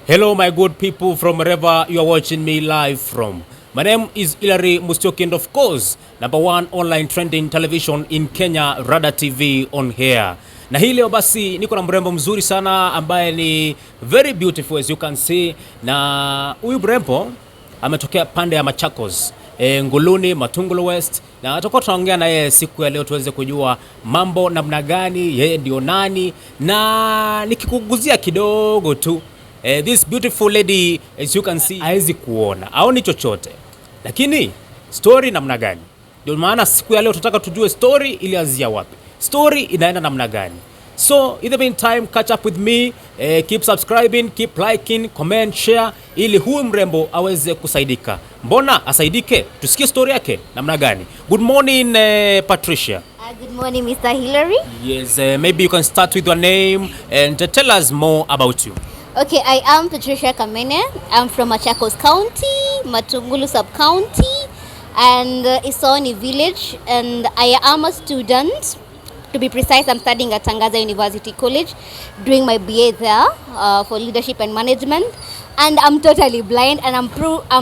Hello my good people from wherever you are watching me live from. My name is Hilary Musyoki and of course, number one online trending television in Kenya, Rada TV on here. Na hii leo basi niko na mrembo mzuri sana ambaye ni very beautiful as you can see. Na huyu mrembo ametokea pande ya Machakos, Nguluni Matungulu West, na tutakuwa tunaongea na yeye siku ya leo tuweze kujua mambo namna gani, yeye ndio nani, na nikikuguzia kidogo tu. This beautiful lady as you can see haizi kuona aoni chochote, lakini story namna gani? Ndio maana siku ya leo tunataka tujue story ilianzia wapi, story inaenda namna gani. So in the meantime, catch up with me, keep subscribing, keep liking, comment, share, ili huyu mrembo aweze kusaidika. Mbona asaidike? Tusikie story yake namna gani. Good morning Patricia. Good morning Mr. Hilary. Yes, maybe you can start with your name and tell us more about you. Okay, I am Patricia Kamene. I'm from Machakos County, Matungulu sub-county, and Isoni village, and I am a student. To be precise, I'm studying at Tangaza University College, doing my BA there for leadership and management, and I'm totally blind, and I'm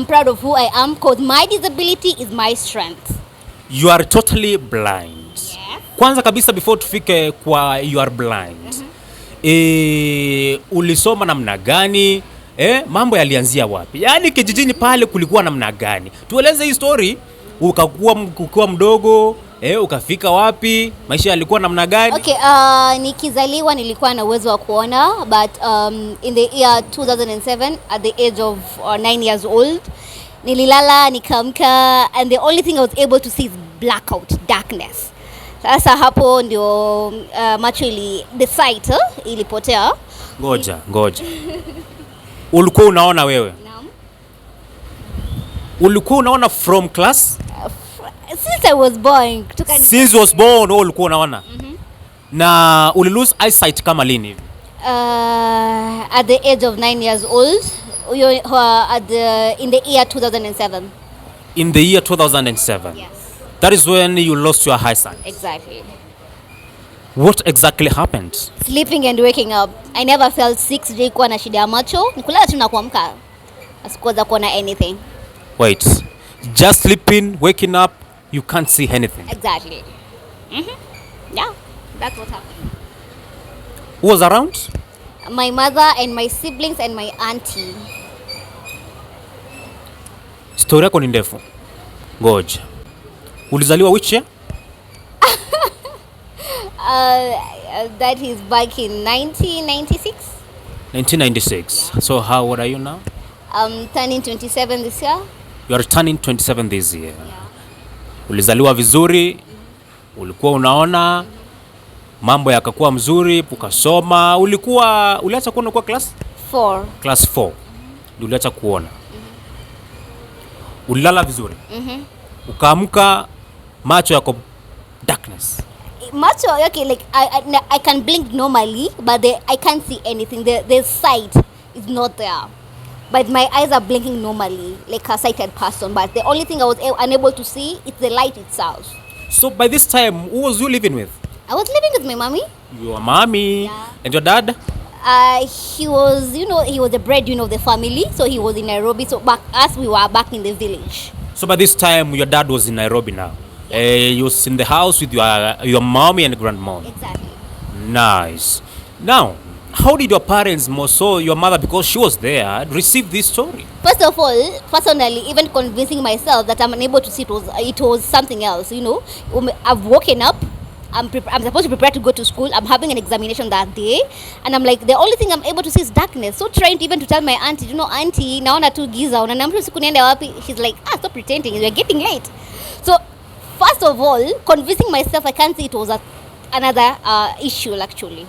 proud of who I am because my disability is my strength. You are totally blind. Yes. Kwanza kabisa before tufike kwa you are blind. Ulisoma namna gani? Mambo yalianzia wapi? Yaani kijijini pale kulikuwa namna gani? Tueleze hii story, ukakuwa mdogo, ukafika wapi? Maisha yalikuwa namna gani? Okay, nikizaliwa nilikuwa na uwezo wa kuona, but in the year 2007 at the age of 9 years old, nililala nikamka, and the only thing I was able to see is blackout, darkness. Sasa hapo ndio macho the sight ilipotea. Ngoja. Ulikuwa unaona wewe? Naam. Ulikuwa unaona from class? Since I was born. Since was born ulikuwa unaona? Na uli lose eyesight kama lini? At the age of 9 years old, in the year 2007. In the year 2007? Yes. That is when you lost your eyesight. Exactly. What exactly happened? Sleeping and waking up. I never felt sick, sikuwa na shida ya macho. Nikulala tu na kuamka. Asikuweza kuona anything. Wait. Just sleeping, waking up, you can't see anything. Exactly. Yeah, that's what happened. Who was around? My mother and my siblings and my auntie. Story yako ni ndefu. Ngoja. Ulizaliwa which year? That is back in 1996. 1996. Yeah. So how old are you now? I'm turning 27 this year. You are turning 27 this year. Yeah. Ulizaliwa vizuri, ulikuwa unaona, mambo yakakuwa mzuri, ukasoma, uliacha kuona kwa class 4. Class 4. Ndio uliacha kuona. Ulilala vizuri. Ukaamka, macho yako darkness. Macho, okay, like I can blink normally, but I can't see anything. The sight is not there. But my eyes are blinking normally, like a sighted person. But the only thing I was unable to see is the light itself. So by this time, who was you living with? I was living with my mommy. Your mommy? Yeah. And your dad? He was, he was the breadwinner of the family. So he was in Nairobi. So we were back in the village. So by this time, your dad was in Nairobi now. You was in the house with your mommy and grandmom. Exactly. Nice. Now, how did your parents, more so your mother, because she was there, receive this story? First of all, personally, even convincing myself that I'm unable to see it was something else. I've woken up. I'm supposed to prepare to go to school. I'm having an examination that day, and I'm like, the only thing I'm able to see is darkness. So trying to even to tell my auntie, auntie, naona tu giza, unaniambia siku niende wapi? She's like, stop pretending, we're getting late. So first of all, convincing myself I can't see it was another issue actually.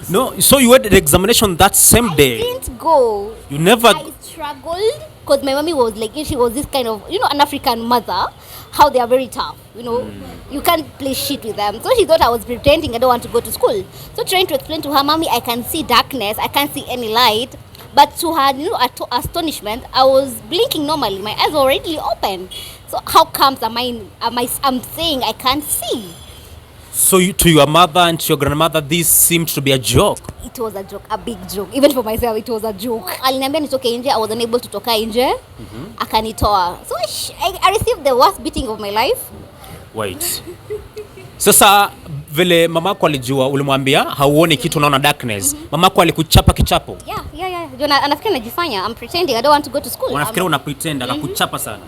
No, so you had the examination that same day? I didn't go. You never? I struggled because my mommy was like, she was this kind of, an African mother, how they are very tough, You can't play shit with them. So she thought I was pretending I don't want to go to school. So trying to explain to her, mommy, I can see darkness, I can't see any light. But to her, astonishment, I was blinking normally. My eyes were already open. So how comes I'm saying I can't see? So to your mother and to your grandmother, this seemed to be a joke? It was a joke, a big joke. Even for myself, it was a joke. Aliniambia nitoke nje, I wasn't able to toka nje. Akanitoa. So I received the worst beating of my life. Wait. Sasa vile mamako alijua, ulimwambia hauoni kitu, unaona darkness. Mamako alikuchapa kichapo? Yeah. Jona anafikiri najifanya. I'm pretending I don't want to go to school. Unafikiri una pretend, akakuchapa sana.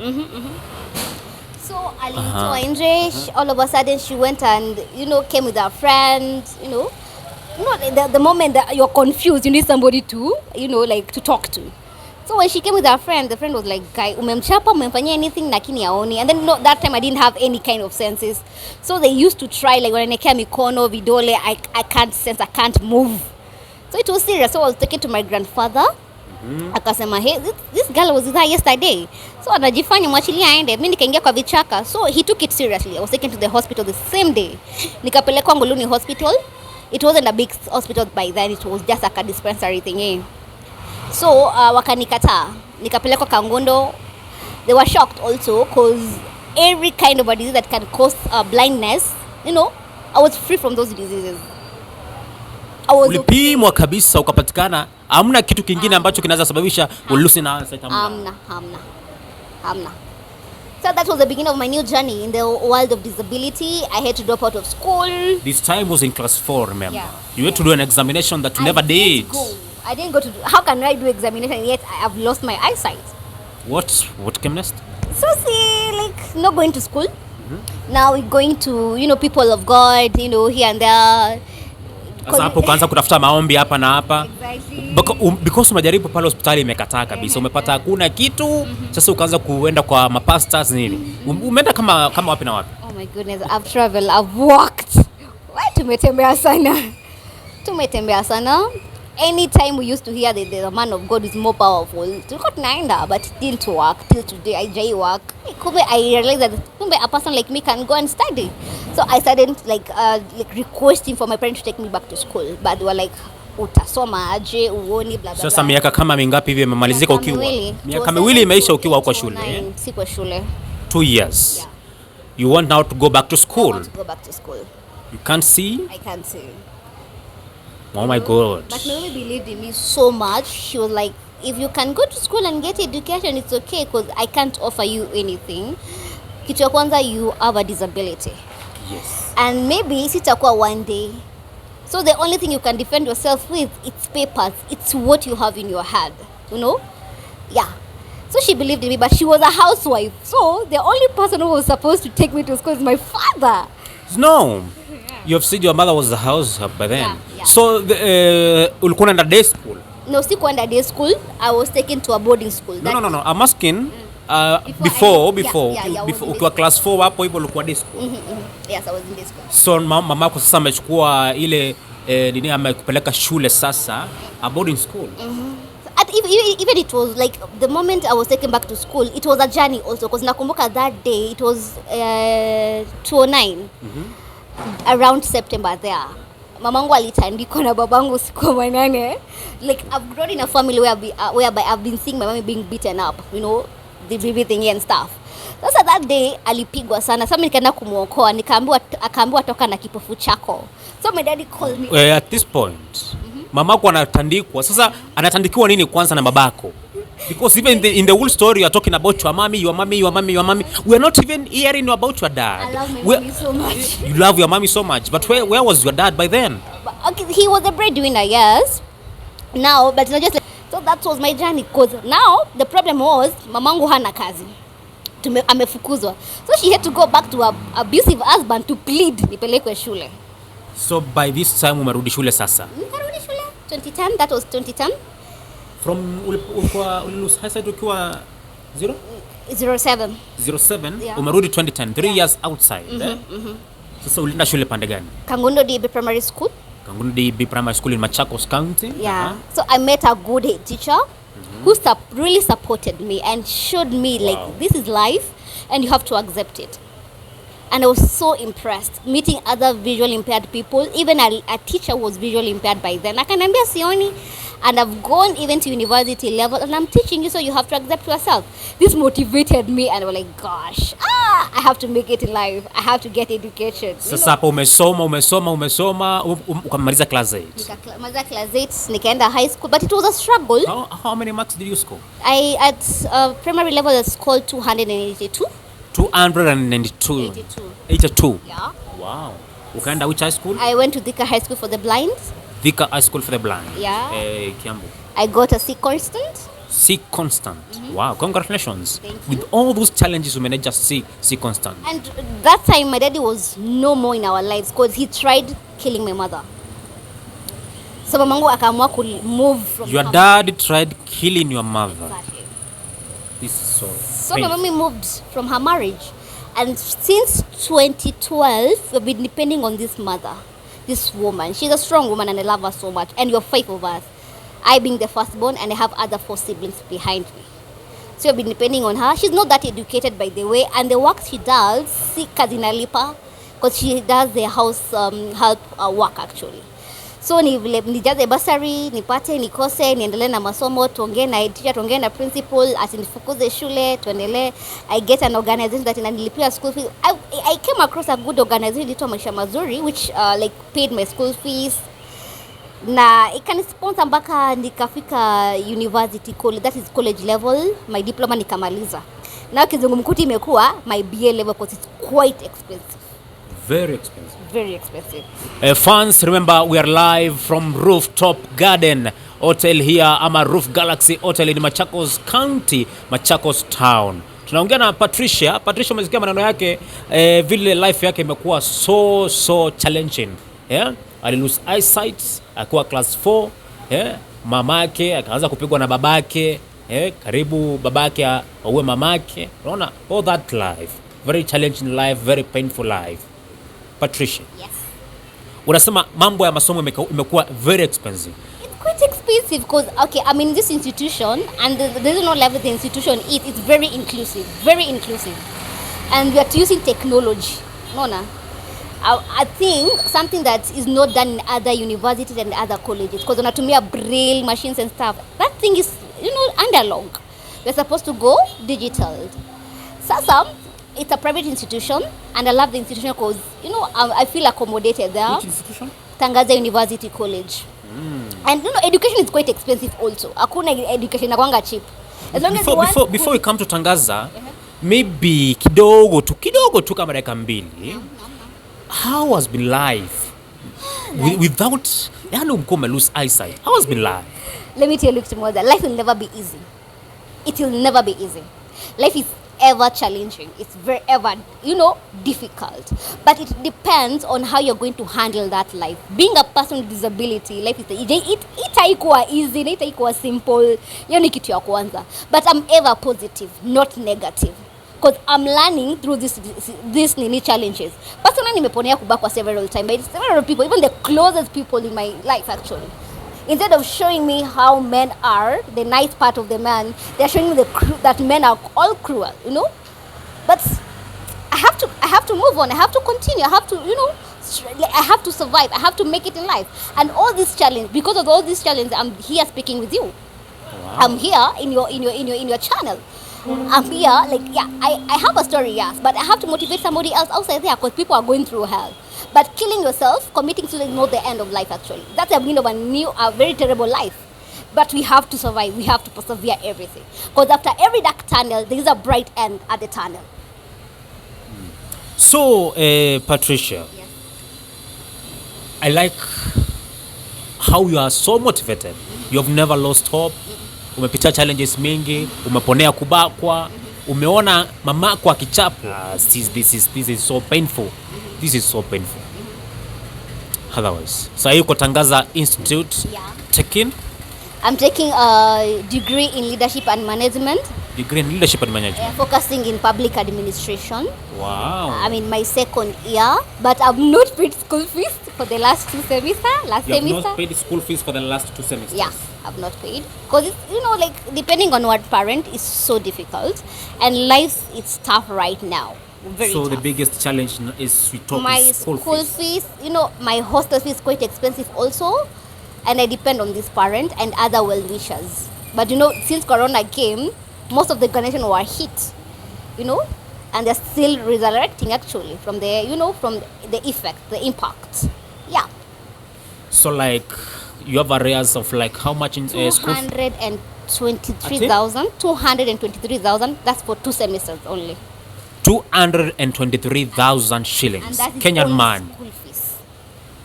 So alinitoa nje. All of a sudden she went and came with her friend. The moment that you're confused, you need somebody to like to talk to. So when she came with her friend, the friend was like, "Guy, umemchapa, umemfanyia anything lakini haoni." And then that time I didn't have any kind of senses. So they used to try, like wananiwekea mikono, vidole, I can't sense, I can't move. So it was serious. So I was taken to my grandfather. Akasema, "Hey, this girl was with her yesterday." So anajifanya mwachilia aende. Mimi nikaingia kwa vichaka. So he took it seriously. I was taken to the hospital the same day. Nikapelekwa Nguluni Hospital. It wasn't a big hospital by then. It was just like a dispensary thing. So wakanikataa. Nikapelekwa Kangondo. They were shocked also because every kind of a disease that can cause blindness, I was free from those diseases. Ulipimwa kabisa ukapatikana hamna kitu kingine ambacho kinaweza sababisha ulusi na eyesight? Hamna. So that was the beginning of my new journey in the world of disability. I had to drop out of school. This time was in class 4, remember? Yeah. You had to do an examination that you never did. I didn't go to how can I do examination yet I have lost my eyesight? What came next? So see, like not going to school. Now we're going to people of God, here and there. Sasa hapo ukaanza kutafuta maombi hapa na hapa. Exactly. Because umejaribu pale hospitali imekataa kabisa. Umepata hakuna kitu. Sasa ukaanza kuenda kwa mapastors nini. Umeenda kama wapi na wapi? Oh my goodness, I've traveled, I've walked. Tumetembea sana. Anytime we used to hear that the man of God is more powerful, tulikuwa tunaenda, but it didn't work till today. I work. I realized that a person like me can go and study. So I started like requesting for my parents to take me back to school, but they were like, utasoma aje, uoni bla bla. Sasa miaka kama mingapi hivi imemalizika ukiwa? Miaka miwili imeisha ukiwa huko shule. Siko shule. 2 years. Yeah. You want now to go back to school? I want to go back to school. You can't see? I can't see. Oh my God. But my mom believed in me so much. She was like, if you can go to school and get education, it's okay because I can't offer you anything. Kitu ya kwanza, you have a disability. Yes. And maybe sitakuwa one day. So the only thing you can defend yourself with, it's papers. It's what you have in your head. Yeah. So she believed in me, but she was a housewife. So the only person who was supposed to take me to school is my father. No. You have said your mother was a housewife by then. Yeah. So ulikuwa unaenda day school? No, sikuenda day school. I was taken to a boarding school. No. I'm asking before ukiwa class 4 hapo hivyo ulikuwa day school? Yes, I was in day school. So mamako sasa amechukua ile nini amekupeleka shule sasa, a boarding school? Even it was like the moment I was taken back to school, it was a journey also because nakumbuka that day it was 2009. Around September there. Mamangu alitandikwa na babangu siku manane. Like I've grown in a family whereby I've been seeing my mommy being beaten up, the baby thing and stuff. Sasa that day alipigwa sana. Sasa nikaenda kumuokoa, akaambiwa toka na kipofu chako. So my daddy called me. At this point, mamako anatandikwa. Sasa anatandikiwa nini kwanza na babako? Because even in the whole story you are talking about your mommy. We are not even hearing about your dad. I love my mommy so much. You love your mommy so much. But where was your dad by then? Okay, he was a breadwinner, yes. Now, but not just like, so that was my journey. Because now the problem was mamangu hana kazi. Amefukuzwa. So she had to go back to her abusive husband to plead nipelekwe shule. So by this time umerudi shule sasa? Nikarudi shule 2010. That was 2010. From ulikuwa eyesight ukiwa 07. Yeah. Umerudi 2010, 3 years outside. Sasa ulienda shule pande gani? Kangondo DB Primary School. Kangondo DB Primary School in Machakos County. Yeah. So I met a good head teacher who really supported me and showed me like this is life and you have to accept it. And I was so impressed meeting other visually impaired people. Even a teacher was visually impaired by then. Akaniambia sioni. and I've gone even to university level, and I'm teaching you, so you have to accept yourself. This motivated me, and I was like, gosh, I have to make it in life. I have to get education. Sasa hapo umesoma ukamaliza class 8. Nikamaliza class 8, nikaenda high school, but it was a struggle. How many marks did you score? I at primary level I scored 282. 292. 82. Yeah. Wow. Ukaenda which high school? I went to Thika High School for the blind. Thika High School for the blind. Yeah. Kiambu. I got a C constant. C constant. Wow, congratulations. Thank you. With all those challenges, you managed just C constant. And that time my daddy was no more in our lives because he tried killing my mother. So mamangu akaamua ku move from your dad tried killing your mother. Exactly. This is so my mommy moved from her marriage. And since 2012, we've been depending on this mother, this woman. She's a strong woman and I love her so much. And you're 5 of us. I being the firstborn and I have other 4 siblings behind me. So we've been depending on her. She's not that educated, by the way. And the work she does, si kazi inalipa, because she does the house help work actually. So nijaze basari, nipate, nikose, niendelee na masomo, tuongee na teacher, tuongee na principal, asinifukuze shule, tuendelee. I get an organization that inanilipia school fees. I came across a good organization, inaitwa Maisha Mazuri, which like paid my school fees. Na ikanisponsor mpaka nikafika university college, that is college level, my diploma nikamaliza. Na kizungumkuti imekuwa my BA level because it's quite expensive. Very expensive. Very expensive. Fans, remember we are live from Rooftop Garden Hotel here, ama Roof Galaxy Hotel in Machakos County, Machakos Town. Tunaongea na Patricia. Patricia, umesikia maneno yake, vile life yake imekuwa so challenging. Yeah? Ali lose eyesight akiwa class 4. Yeah? Mamake akaanza kupigwa na babake. Yeah? Karibu babake auwe mamake. Unaona all that life. Very challenging life, very painful life. Patricia. Yes. Unasema mambo ya masomo imekuwa very expensive. It's quite expensive because, okay, I'm in this institution and the reason why the institution is, it's very inclusive. Very inclusive. And we are using technology. Nona. I think something that is not done in other universities and other colleges, because wanatumia braille machines and stuff. That thing is, analog. We're supposed to go digital. Sasa, it's a private institution, and I love the institution because, I feel accommodated there. Which institution? Tangaza University College. And, education is quite expensive also. Hakuna education inakuanga cheap. As long before we come to Tangaza, maybe kidogo tu kama dakika 2. How has been life without, lose eyesight? How has been life? Let me tell you something more. Life will never be easy. It will never be easy. Life is ever challenging. It's very ever, difficult. But it depends on how you're going to handle that life. Being a person with disability, life is itaikuwa easy, itaikuwa simple. Hiyo ni kitu ya kwanza. But I'm ever positive, not negative. Because I'm learning through these challenges. Personally, nimeponea kubakwa several times by several people, even the closest people in my life actually. Instead of showing me how men are, the nice part of the man, they're showing me that men are all cruel, But I have to move on. I have to continue. I have to, I have to survive. I have to make it in life. And all this challenge, because of all these challenges, I'm here speaking with you. Wow. I'm here in your channel. I'm here, I have a story, yes, but I have to motivate somebody else outside there because people are going through hell. But killing yourself, committing suicide is not the end of life actually. That's the beginning of a very terrible life. But we have to survive, we have to persevere everything. Because after every dark tunnel, there is a bright end at the tunnel. So, Patricia, yes. I like how you are so motivated. You have never lost hope. Umepitia challenges mingi, umeponea kubakwa, umeona mamako akichapwa. This is so painful. This is so painful. Otherwise, so yuko Tangaza Institute. Yeah. Taking? I'm taking a degree in leadership and management. Degree in leadership and management. Focusing in public administration. Wow. I'm in my 2nd year, but I've not paid school fees for the last 2 semesters. You have not paid school fees for the last 2 semesters? Yeah, I've not paid. Because, depending on what parent, is so difficult. And life is tough right now. Very so tough. The biggest challenge is my school fees. My hostel fee is quite expensive also. and I depend on this parent and other well-wishers. But since Corona came, most of the organization were hit, and they're still resurrecting actually from from the effect, the impact. Yeah. So like you have arrears of like how much in school? 223,000. That's for 2 semesters only. 223,000 shillings. And that is Kenyan man. School fees.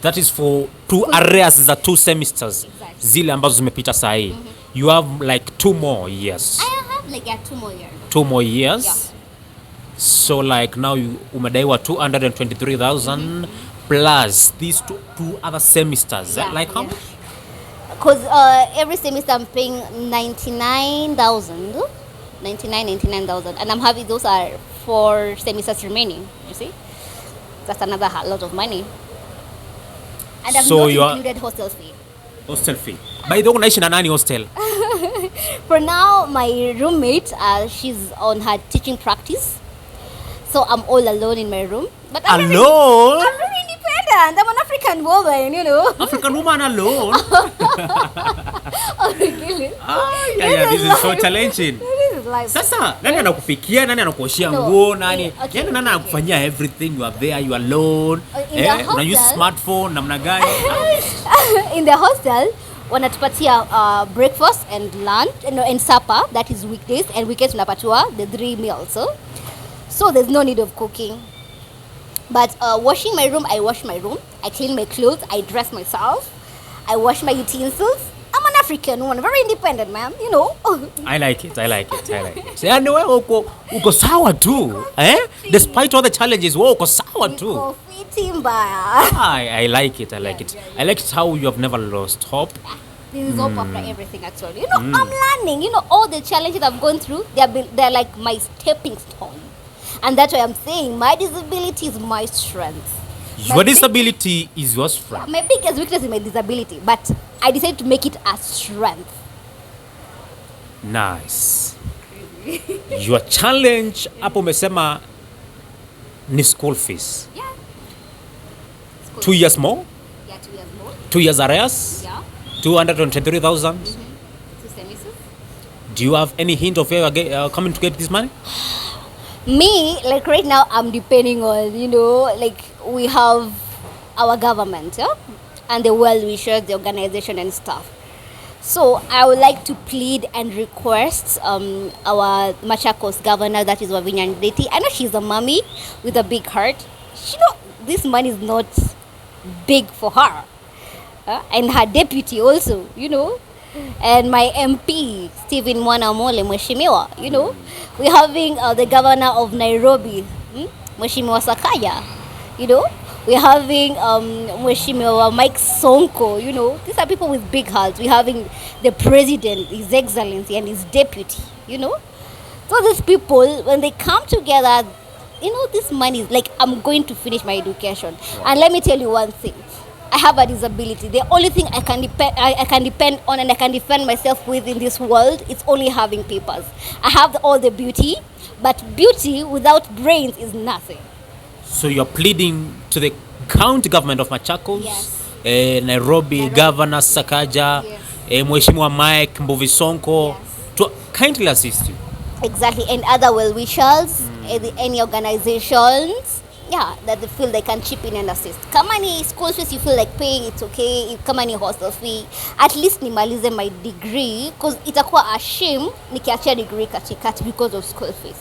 That is for 2 arrears za 2 semesters. Exactly. Zile ambazo zimepita saa hii. You have like 2 more years. I have like 2 more years. 2 more years. Yeah. So like now you umedaiwa 223,000 plus these two other semesters. Yeah, Like how much? Because every semester I'm paying 99,000, and I'm having those are 4 semesters remaining. You see, that's another lot of money. And I've not included hostel fee. Hostel fee. By the way, unaishi na nani hostel? For now, my roommate, she's on her teaching practice, so I'm all alone in my room. But I'm alone? I'm very independent. I'm an African woman, African woman alone? Oh, really? This is so challenging. This is life. Sasa, nani anakupikia, nani anakuoshia nguo, nani? Okay, nani anakufanyia everything? You are there, you are alone. Una use smartphone, namna gani? In the hostel, wanatupatia breakfast and lunch and supper. That is weekdays, and weekends tunapatiwa the 3 meals. So there's no need of cooking. But washing my room, I wash my room. I clean my clothes. I dress myself. I wash my utensils. I'm an African woman, very independent, man. I like it. Yani wewe uko sawa tu. Despite all the challenges, wewe uko sawa tu. I like it. I like it how you have never lost hope. This is hope after everything, actually. I'm learning. All the challenges I've gone through, they're like my stepping stone. And that's why I'm saying my disability is my strength. Your disability is your strength. My biggest weakness is my disability, but I decided to make it a strength. Nice. Your challenge hapo umesema ni school fees. Yeah. 2 years more? Yeah, 2 years more. 2 years arrears? Yeah. 223,000? 2 semesters. Do you have any hint of where you are coming to get this money? Me, like right now, I'm depending on, like we have our government, and the well-wishers, the organization and stuff. So I would like to plead and request our Machakos governor, that is Wavinya Ndeti. I know she's a mommy with a big heart. This money is not big for her. And her deputy also, and my MP, Stephen Mwanamole, Mheshimiwa, we're having the governor of Nairobi, Mheshimiwa Sakaja, we're having Mheshimiwa Mike Sonko, these are people with big hearts. We're having the president, his excellency, and his deputy, So these people, when they come together, this money is like, I'm going to finish my education. And let me tell you one thing. I have a disability. The only thing I can depend on and I can defend myself with in this world, it's only having papers. I have all the beauty, but beauty without brains is nothing. So you're pleading to the county government of Machakos, yes. Nairobi Governor Sakaja, yes. Mheshimiwa Mike Mbuvi Sonko, yes. to kindly assist you. Exactly, and other well-wishers, any organizations, that they feel they can chip in and assist. Kama ni school fees you feel like paying, it's okay. Kama ni hostel fee, at least nimalize my degree, because itakuwa a shame nikiachia degree katikati because of school fees.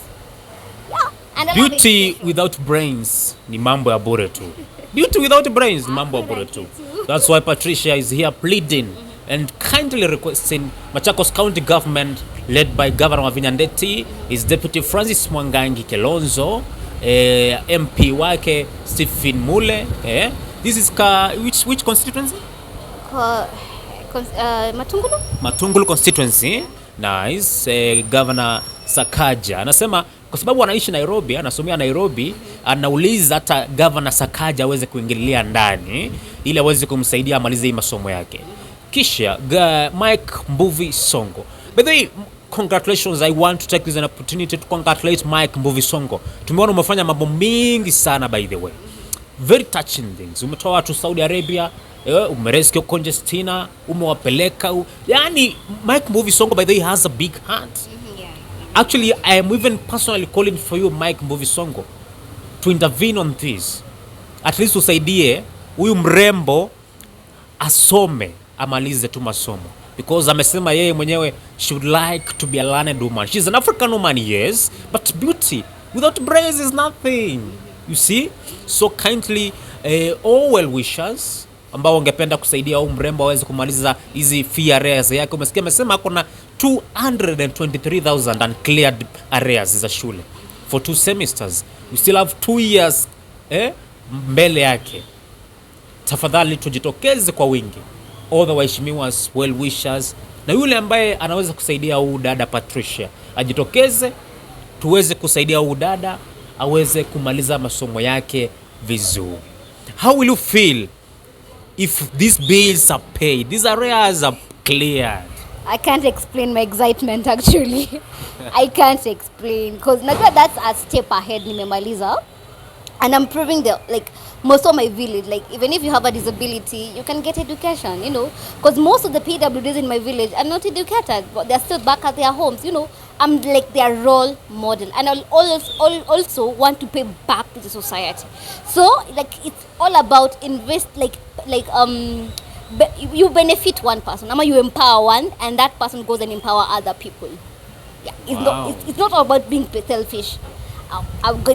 And beauty without brains ni mambo ya bure tu. Beauty without brains ni mambo ya bure tu. That's why Patricia is here pleading and kindly requesting Machakos County Government, led by Governor Wavinya Ndeti, his Deputy Francis Mwangangi Kelonzo, MP wake Stephen Mule. This is which constituency? Matungulu constituency. Nice. Governor Sakaja anasema kwa sababu anaishi Nairobi, anasomea Nairobi, anauliza hata Governor Sakaja aweze kuingililia ndani ili aweze kumsaidia amalize hii masomo yake. Kisha Mike Mbuvi Sonko. By the way, congratulations. I want to take this an opportunity to congratulate Mike Mbuvi Sonko. Tumeona umefanya mambo mingi sana by the way. very touching things. Umetoa watu Saudi Arabia, umerescue Congestina, umewapeleka. Yani Mike Mbuvi Sonko by the way has a big heart. Yeah. Actually, I am even personally calling for you Mike Mbuvi Sonko to intervene on this. At least usaidie huyu mrembo asome, amalize tu masomo, because amesema yeye mwenyewe she would like to be a learned woman. She's an African woman, yes, but beauty without brains is nothing. You see? So kindly all well wishers ambao wangependa kusaidia au mrembo aweze kumaliza hizi fee arrears yake. Umesikia amesema ako na 223,000 uncleared arrears za shule for 2 semesters. We still have 2 years mbele yake. Tafadhali tujitokeze kwa wingi, all the waheshimiwa well wishers, na yule ambaye anaweza kusaidia huyu dada Patricia ajitokeze, tuweze kusaidia huyu dada aweze kumaliza masomo yake vizuri. How will you feel if these bills are paid, these arrears are cleared? I can't explain my excitement actually. I can't explain, because that's a step ahead nimemaliza, and I'm proving the most of my village, even if you have a disability, you can get education, because most of the PWDs in my village are not educated, but they're still back at their homes, I'm like their role model, and I'll also want to pay back to the society. So it's all about invest, you benefit one person, you empower one, and that person goes and empower other people. Yeah, it's not about being selfish.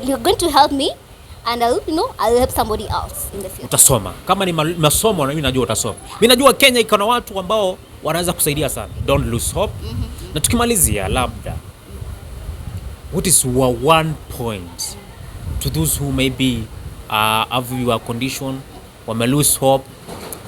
You're going to help me, and I'll help somebody else in the future. Utasoma. Kama ni masomo na mimi najua utasoma. Mimi najua Kenya iko na watu ambao wanaweza kusaidia sana. Don't lose hope. Na tukimalizia labda, what is one point to those who maybe have your condition, wame lose hope,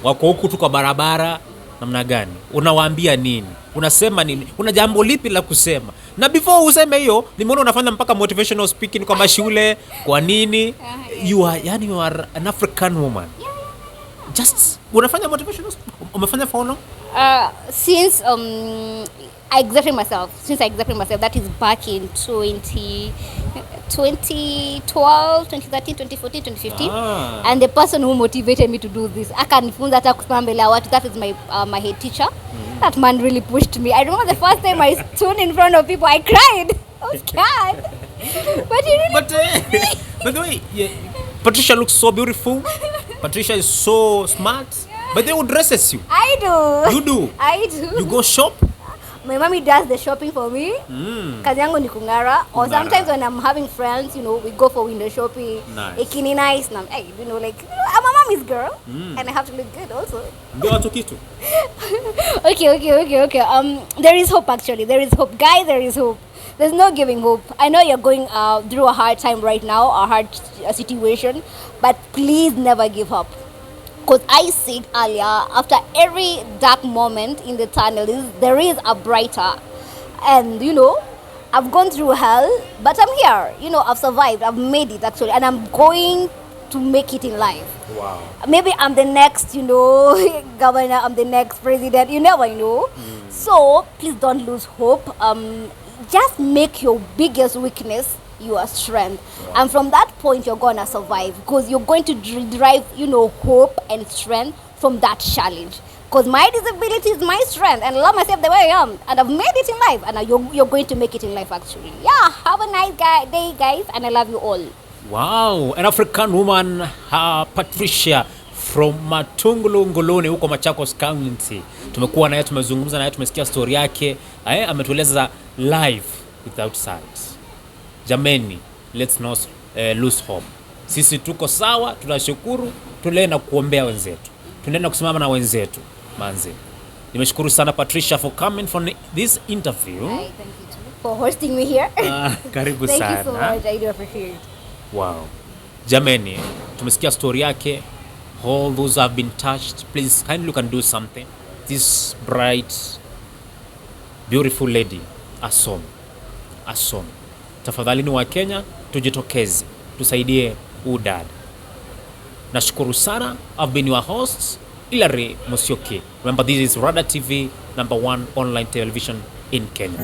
wako huku tu kwa barabara, namna gani? Unawaambia nini? Unasema nini? Una jambo lipi la kusema? Na before useme hiyo, nimeona unafanya mpaka motivational speaking kwa mashule. Kwa nini? You are an African woman. Just unafanya motivational. Umefanya for long? Since I exerted myself. That is back in 2012, 2013, 2014, 2015. And the person who motivated me to do this, akanifunza hata kusimama mbele ya watu. That is my head teacher. That man really pushed me. I remember the first time I stood in front of people, I cried. I was scared. But he really pushed me. By the way, Patricia looks so beautiful. Patricia is so smart. But they would dresses you. I do. You do? I do. You go shop? My mommy does the shopping for me. Kazi yangu ni kungara. Or sometimes when I'm having friends, we go for window shopping. Nice. Ikini nice. I'm a mommy's girl. And I have to look good also. Ndio watu kitu. Okay. There is hope actually. There is hope. Guys, there is hope. There's no giving hope. I know you're going through a hard time right now, a hard situation. But please never give up. Because I said earlier, after every dark moment in the tunnel, there is a brighter. And, I've gone through hell, but I'm here. I've survived. I've made it, actually. And I'm going to make it in life. Wow. Maybe I'm the next, governor. I'm the next president. You never know. So, please don't lose hope. Just make your biggest weakness your strength. Wow. And from that point, you're gonna survive, because you're going to derive, hope and strength from that challenge. Because my disability is my strength, and I love myself the way I am, and I've made it in life, and you're going to make it in life actually. Yeah, have a nice day, guys, and I love you all. Wow, an African woman, Patricia from Matungulu, Nguluni huko Machakos County. Tumekuwa naye, tumezungumza naye, tumesikia story yake. Ametueleza life without sight. Jameni, let's not lose hope. Sisi tuko sawa, tunashukuru, tunaenda kuombea wenzetu. Tunaenda kusimama na wenzetu. Manzi. Nimeshukuru sana Patricia for coming for this interview. Hi, thank you too for hosting me here. Karibu sana. Thank you so much. I do appreciate it. Wow. Jameni, tumesikia story yake. All those have been touched. Please kindly can do something. This bright, beautiful lady, asome. Tafadhali ni wa Kenya, tujitokeze, tusaidie udad. Nashukuru sana. I've been your host, Hilary Musyoki. Remember, this is Rada TV, #1 online television in Kenya.